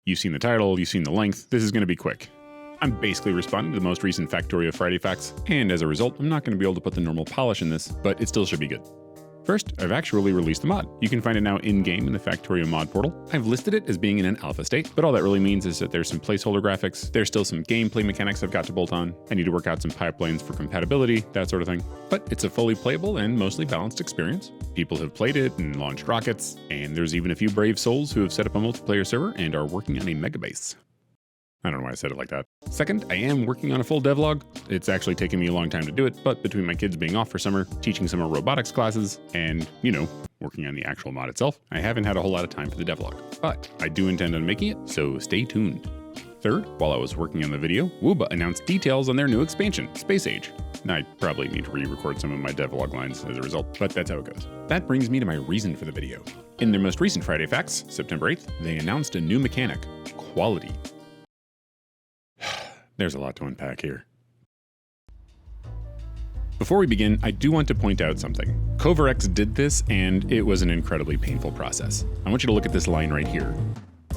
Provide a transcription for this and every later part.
You've seen the title, you've seen the length, this is going to be quick. I'm basically responding to the most recent Factorio Friday facts, and as a result, I'm not going to be able to put the normal polish in this, but it still should be good. First, I've actually released the mod. You can find it now in-game in the Factorio mod portal. I've listed it as being in an alpha state, but all that really means is that there's some placeholder graphics, there's still some gameplay mechanics I've got to bolt on, I need to work out some pipelines for compatibility, that sort of thing. But it's a fully playable and mostly balanced experience. People have played it and launched rockets, and there's even a few brave souls who have set up a multiplayer server and are working on a megabase. I don't know why I said it like that. Second, I am working on a full devlog. It's actually taken me a long time to do it, but between my kids being off for summer, teaching summer robotics classes, and, working on the actual mod itself, I haven't had a whole lot of time for the devlog. But I do intend on making it, so stay tuned. Third, while I was working on the video, Wooba announced details on their new expansion, Space Age. I probably need to re-record some of my devlog lines as a result, but that's how it goes. That brings me to my reason for the video. In their most recent Friday Facts, September 8th, they announced a new mechanic, quality. There's a lot to unpack here. Before we begin, I do want to point out something. CoverX did this, and it was an incredibly painful process. I want you to look at this line right here.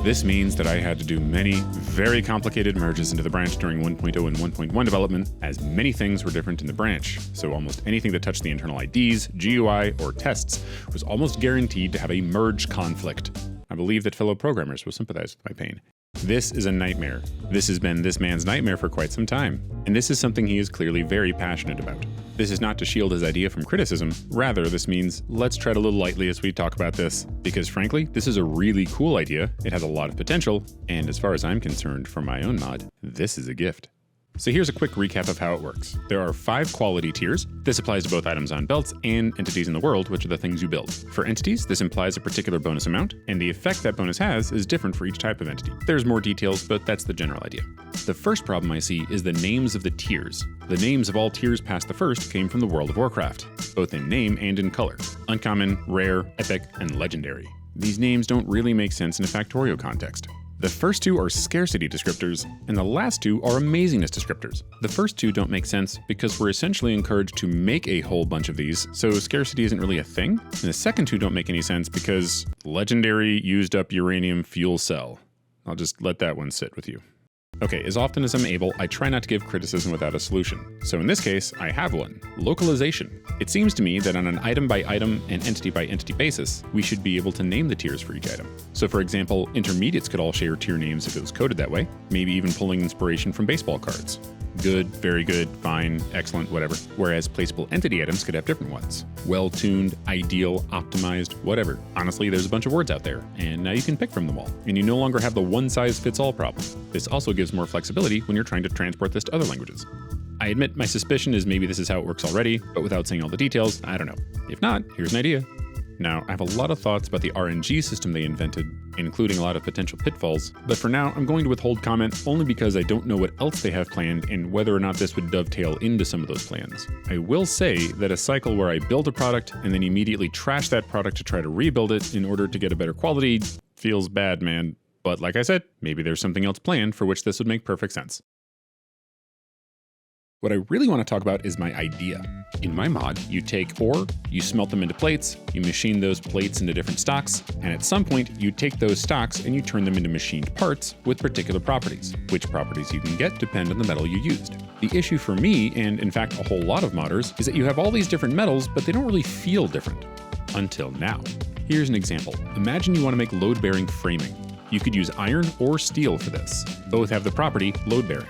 This means that I had to do many, very complicated merges into the branch during 1.0 and 1.1 development, as many things were different in the branch, so almost anything that touched the internal IDs, GUI, or tests was almost guaranteed to have a merge conflict. I believe that fellow programmers will sympathize with my pain. This is a nightmare. This has been this man's nightmare for quite some time, and this is something he is clearly very passionate about. This is not to shield his idea from criticism, rather this means let's tread a little lightly as we talk about this, because frankly, this is a really cool idea, it has a lot of potential, and as far as I'm concerned for my own mod, this is a gift. So here's a quick recap of how it works. There are 5 quality tiers. This applies to both items on belts and entities in the world, which are the things you build. For entities, this implies a particular bonus amount, and the effect that bonus has is different for each type of entity. There's more details, but that's the general idea. The first problem I see is the names of the tiers. The names of all tiers past the first came from the World of Warcraft, both in name and in color. Uncommon, rare, epic, and legendary. These names don't really make sense in a Factorio context. The first 2 are scarcity descriptors, and the last 2 are amazingness descriptors. The first 2 don't make sense because we're essentially encouraged to make a whole bunch of these, so scarcity isn't really a thing. And the second 2 don't make any sense because legendary used up uranium fuel cell. I'll just let that one sit with you. Okay, as often as I'm able, I try not to give criticism without a solution. So in this case, I have one. Localization. It seems to me that on an item-by-item and entity-by-entity basis, we should be able to name the tiers for each item. So for example, intermediates could all share tier names if it was coded that way, maybe even pulling inspiration from baseball cards. Good, very good, fine, excellent, whatever. Whereas placeable entity items could have different ones. Well-tuned, ideal, optimized, whatever. Honestly, there's a bunch of words out there, and now you can pick from them all. And you no longer have the one-size-fits-all problem. This also gives more flexibility when you're trying to transport this to other languages. I admit my suspicion is maybe this is how it works already, but without saying all the details, I don't know. If not, here's an idea. Now, I have a lot of thoughts about the RNG system they invented, including a lot of potential pitfalls, but for now, I'm going to withhold comment only because I don't know what else they have planned and whether or not this would dovetail into some of those plans. I will say that a cycle where I build a product and then immediately trash that product to try to rebuild it in order to get a better quality feels bad, man. But like I said, maybe there's something else planned for which this would make perfect sense. What I really want to talk about is my idea. In my mod, you take ore, you smelt them into plates, you machine those plates into different stocks, and at some point, you take those stocks and you turn them into machined parts with particular properties. Which properties you can get depend on the metal you used. The issue for me, and in fact a whole lot of modders, is that you have all these different metals, but they don't really feel different. Until now. Here's an example. Imagine you want to make load-bearing framing. You could use iron or steel for this. Both have the property load-bearing.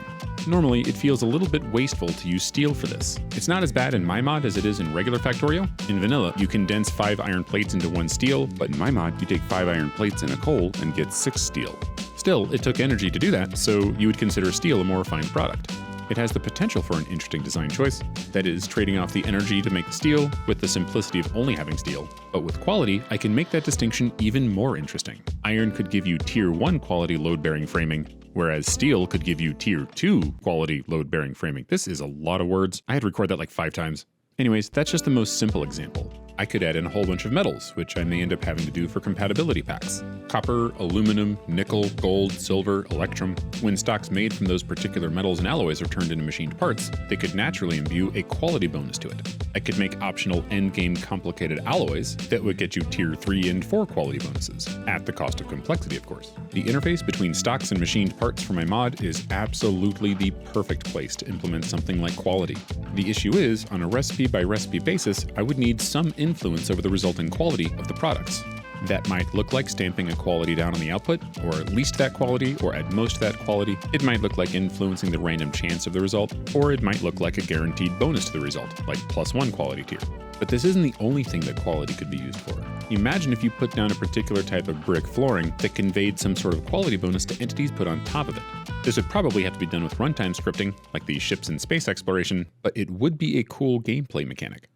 Normally, it feels a little bit wasteful to use steel for this. It's not as bad in my mod as it is in regular Factorio. In vanilla, you condense 5 iron plates into 1 steel, but in my mod, you take 5 iron plates and a coal and get 6 steel. Still, it took energy to do that, so you would consider steel a more refined product. It has the potential for an interesting design choice, that is, trading off the energy to make the steel with the simplicity of only having steel. But with quality, I can make that distinction even more interesting. Iron could give you Tier 1 quality load-bearing framing, whereas steel could give you Tier 2 quality load-bearing framing. This is a lot of words. I had to record that like 5 times. Anyways, that's just the most simple example. I could add in a whole bunch of metals, which I may end up having to do for compatibility packs. Copper, aluminum, nickel, gold, silver, electrum. When stocks made from those particular metals and alloys are turned into machined parts, they could naturally imbue a quality bonus to it. I could make optional endgame complicated alloys that would get you tier 3 and 4 quality bonuses, at the cost of complexity of course. The interface between stocks and machined parts for my mod is absolutely the perfect place to implement something like quality. The issue is, on a recipe by recipe basis, I would need some influence over the resulting quality of the products. That might look like stamping a quality down on the output, or at least that quality, or at most that quality. It might look like influencing the random chance of the result, or it might look like a guaranteed bonus to the result, like +1 quality tier. But this isn't the only thing that quality could be used for. Imagine if you put down a particular type of brick flooring that conveyed some sort of quality bonus to entities put on top of it. This would probably have to be done with runtime scripting, like the ships in space exploration, but it would be a cool gameplay mechanic.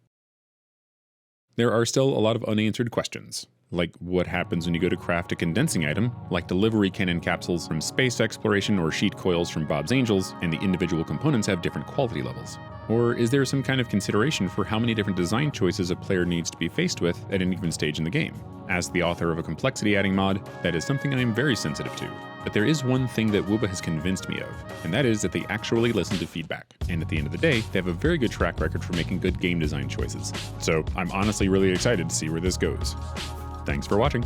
There are still a lot of unanswered questions, like what happens when you go to craft a condensing item, like delivery cannon capsules from space exploration or sheet coils from Bob's Angels, and the individual components have different quality levels. Or is there some kind of consideration for how many different design choices a player needs to be faced with at any given stage in the game? As the author of a complexity adding mod, that is something I am very sensitive to. But there is one thing that Wooba has convinced me of, and that is that they actually listen to feedback. And at the end of the day, they have a very good track record for making good game design choices. So I'm honestly really excited to see where this goes. Thanks for watching.